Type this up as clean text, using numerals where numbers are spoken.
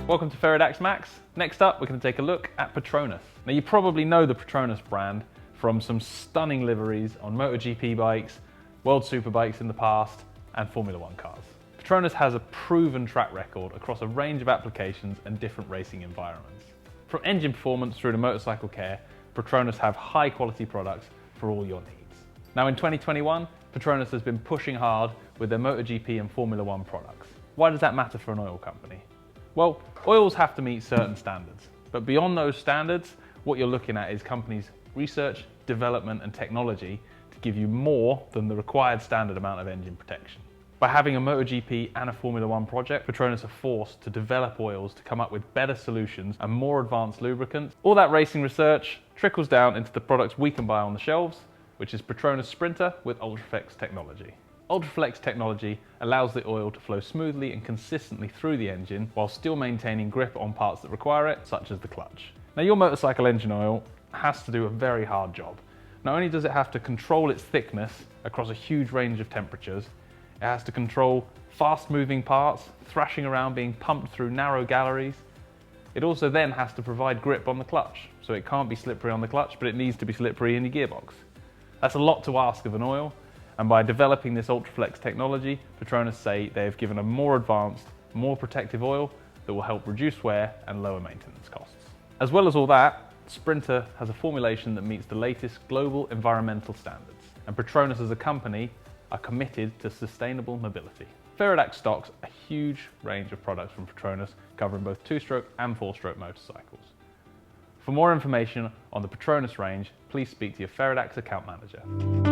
Welcome to Feridax Max. Next up, we're going to take a look at PETRONAS. Now you probably know the PETRONAS brand from some stunning liveries on MotoGP bikes, World Superbikes in the past, and Formula One cars. PETRONAS has a proven track record across a range of applications and different racing environments. From engine performance through to motorcycle care, PETRONAS have high quality products for all your needs. Now in 2021, PETRONAS has been pushing hard with their MotoGP and Formula One products. Why does that matter for an oil company? Well, oils have to meet certain standards, but beyond those standards, what you're looking at is companies' research, development and technology to give you more than the required standard amount of engine protection. By having a MotoGP and a Formula One project, PETRONAS are forced to develop oils to come up with better solutions and more advanced lubricants. All that racing research trickles down into the products we can buy on the shelves, which is PETRONAS Sprinta with UltraFlex Technology. UltraFlex Technology allows the oil to flow smoothly and consistently through the engine while still maintaining grip on parts that require it, such as the clutch. Now your motorcycle engine oil has to do a very hard job. Not only does it have to control its thickness across a huge range of temperatures, it has to control fast moving parts, thrashing around being pumped through narrow galleries. It also then has to provide grip on the clutch, so it can't be slippery on the clutch, but it needs to be slippery in your gearbox. That's a lot to ask of an oil. And by developing this UltraFlex technology, PETRONAS say they have given a more advanced, more protective oil that will help reduce wear and lower maintenance costs. As well as all that, Sprinta has a formulation that meets the latest global environmental standards. And PETRONAS as a company are committed to sustainable mobility. Feridax stocks a huge range of products from PETRONAS covering both two-stroke and four-stroke motorcycles. For more information on the PETRONAS range, please speak to your Feridax account manager.